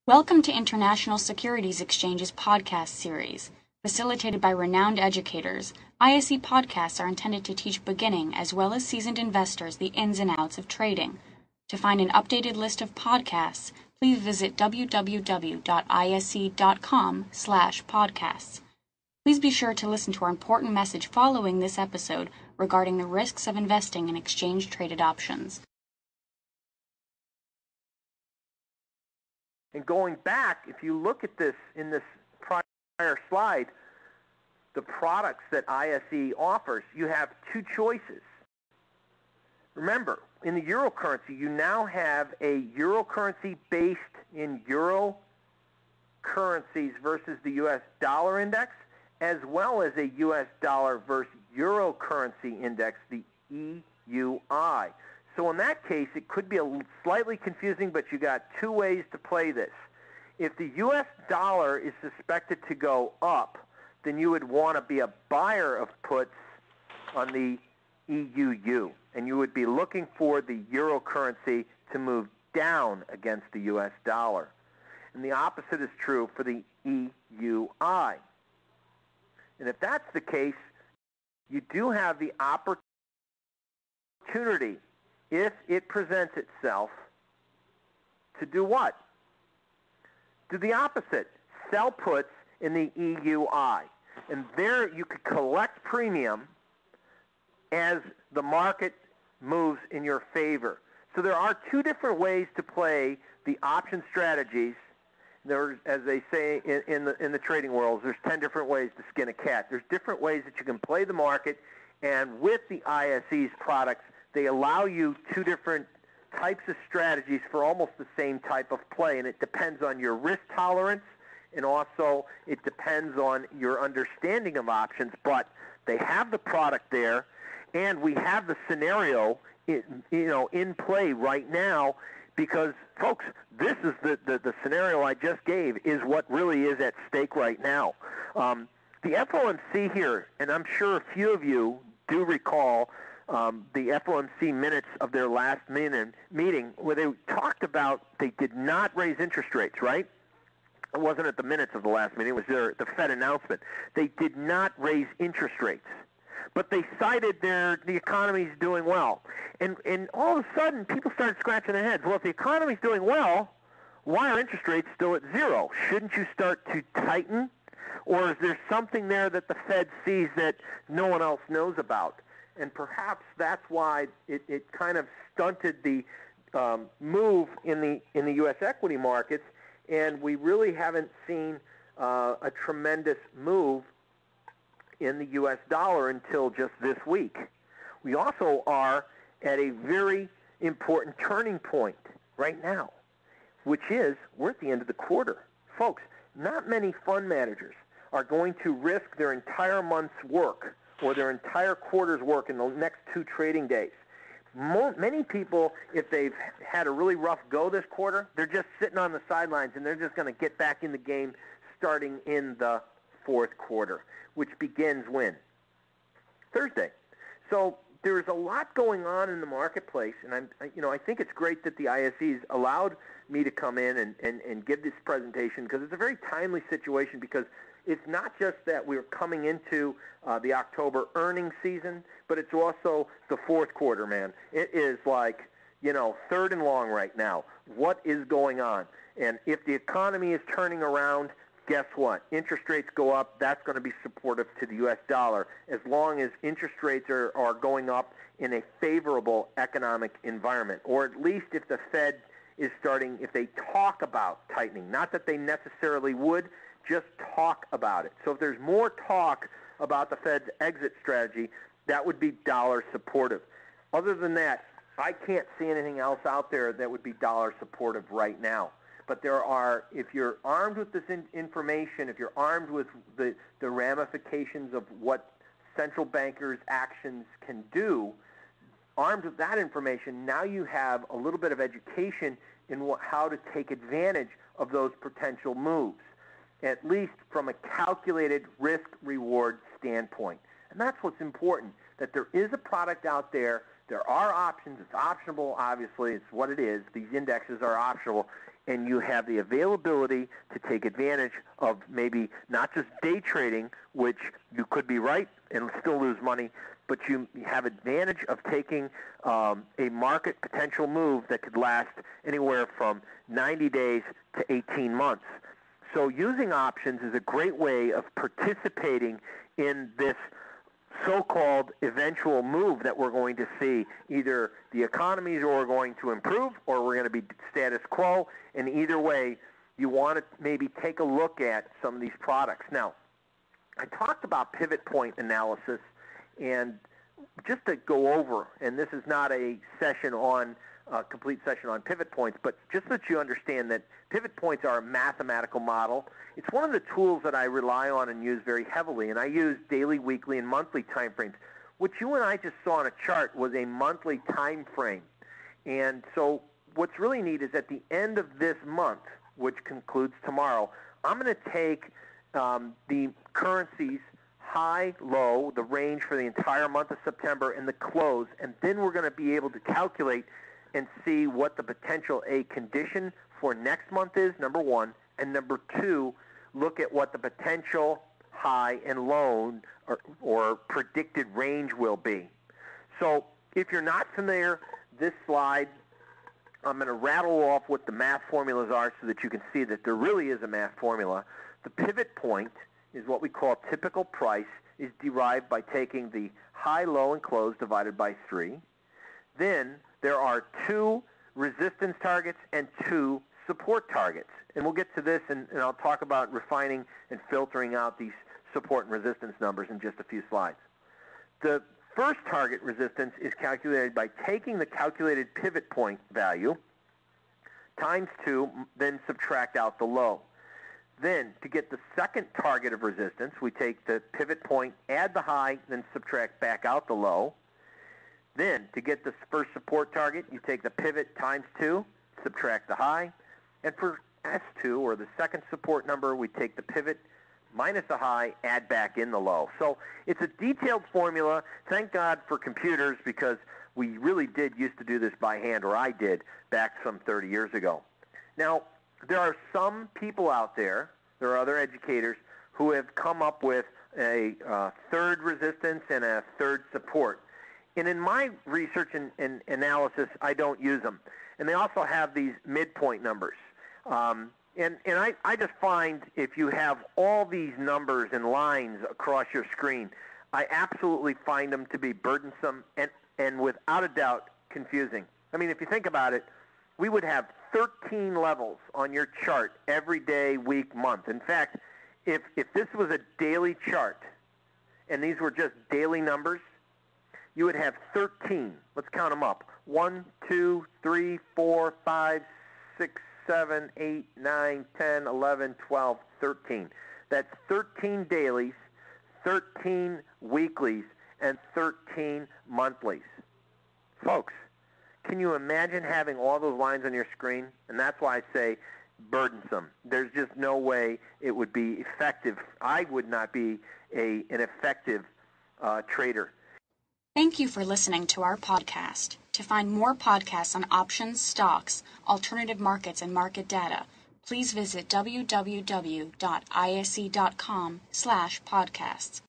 Welcome to International Securities Exchange's podcast series. Facilitated by renowned educators, ISE podcasts are intended to teach beginning as well as seasoned investors the ins and outs of trading. To find an updated list of podcasts, please visit www.ise.com/podcasts. Please be sure to listen to our important message following this episode regarding the risks of investing in exchange-traded options. And going back, if you look at this in this prior slide, the products that ISE offers, you have two choices. Remember, in the euro currency, you now have a euro currency based in euro currencies versus the U.S. dollar index, as well as a U.S. dollar versus euro currency index, the EUI. So in that case, it could be slightly confusing, but you got two ways to play this. If the U.S. dollar is suspected to go up, then you would want to be a buyer of puts on the EUU, and you would be looking for the euro currency to move down against the U.S. dollar. And the opposite is true for the EUI. And if that's the case, you do have the opportunity, if it presents itself, to do what? Do the opposite. Sell puts in the EUI. And there you could collect premium as the market moves in your favor. So there are two different ways to play the option strategies. There's, as they say in the trading world, there's 10 different ways to skin a cat. There's different ways that you can play the market, and with the ISE's products, they allow you two different types of strategies for almost the same type of play, and it depends on your risk tolerance, and also it depends on your understanding of options, but they have the product there, and we have the scenario in play right now, because, folks, this is the scenario I just gave is what really is at stake right now. The FOMC here, and I'm sure a few of you do recall the FOMC minutes of their last meeting where they talked about they did not raise interest rates, right? It wasn't at the minutes of the last meeting. It was the Fed announcement. They did not raise interest rates. But they cited the economy's doing well. And all of a sudden, people started scratching their heads. Well, if the economy's doing well, why are interest rates still at zero? Shouldn't you start to tighten? Or is there something there that the Fed sees that no one else knows about? And perhaps that's why it kind of stunted the move in the U.S. equity markets, and we really haven't seen a tremendous move in the U.S. dollar until just this week. We also are at a very important turning point right now, which is we're at the end of the quarter. Folks, not many fund managers are going to risk their entire month's work or their entire quarter's work in the next 2 trading days. Many people, if they've had a really rough go this quarter, they're just sitting on the sidelines and they're just going to get back in the game starting in the fourth quarter, which begins when? Thursday. So there's a lot going on in the marketplace, and I think it's great that the ISEs allowed me to come in and give this presentation, because it's a very timely situation, because it's not just that we're coming into the October earnings season, but it's also the fourth quarter, man. It is like, third and long right now. What is going on? And if the economy is turning around, guess what? Interest rates go up. That's going to be supportive to the U.S. dollar, as long as interest rates are going up in a favorable economic environment, or at least if the Fed is starting, if they talk about tightening. Not that they necessarily would, just talk about it. So if there's more talk about the Fed's exit strategy, that would be dollar supportive. Other than that, I can't see anything else out there that would be dollar supportive right now. But there are, if you're armed with this information, if you're armed with the ramifications of what central bankers' actions can do, armed with that information, now you have a little bit of education in how to take advantage of those potential moves, at least from a calculated risk-reward standpoint. And that's what's important, that there is a product out there. There are options. It's optionable, obviously. It's what it is. These indexes are optional. and you have the availability to take advantage of maybe not just day trading, which you could be right and still lose money, but you have advantage of taking a market potential move that could last anywhere from 90 days to 18 months. So using options is a great way of participating in this so-called eventual move that we're going to see. Either the economies are going to improve or we're going to be status quo, and either way, you want to maybe take a look at some of these products. Now, I talked about pivot point analysis, and just to go over, and this is not a complete session on pivot points, but just so that you understand that pivot points are a mathematical model. It's one of the tools that I rely on and use very heavily, and I use daily, weekly, and monthly time frames. What you and I just saw on a chart was a monthly time frame. And so what's really neat is at the end of this month, which concludes tomorrow, I'm going to take the currencies high, low, the range for the entire month of September, and the close, and then we're going to be able to calculate and see what the potential condition for next month is, number one, and number two, look at what the potential high and low or predicted range will be. So if you're not familiar, this slide, I'm going to rattle off what the math formulas are so that you can see that there really is a math formula. The pivot point is what we call typical price, is derived by taking the high, low, and close divided by 3. Then there are 2 resistance targets and 2 support targets. And we'll get to this, and I'll talk about refining and filtering out these support and resistance numbers in just a few slides. The first target resistance is calculated by taking the calculated pivot point value times 2, then subtract out the low. Then, to get the second target of resistance, we take the pivot point, add the high, then subtract back out the low. Then, to get the first support target, you take the pivot times 2, subtract the high. And for S2, or the second support number, we take the pivot minus the high, add back in the low. So it's a detailed formula. Thank God for computers, because we really did used to do this by hand, or I did, back some 30 years ago. Now, there are some people out there, there are other educators, who have come up with a third resistance and a third support. And in my research and analysis, I don't use them. And they also have these midpoint numbers. And I just find if you have all these numbers and lines across your screen, I absolutely find them to be burdensome and without a doubt confusing. I mean, if you think about it, we would have 13 levels on your chart every day, week, month. In fact, if this was a daily chart and these were just daily numbers, you would have 13. Let's count them up. 1, 2, 3, 4, 5, 6, 7, 8, 9, 10, 11, 12, 13. That's 13 dailies, 13 weeklies, and 13 monthlies. Folks, can you imagine having all those lines on your screen? And that's why I say burdensome. There's just no way it would be effective. I would not be an effective trader. Thank you for listening to our podcast. To find more podcasts on options, stocks, alternative markets, and market data, please visit www.ise.com/podcasts.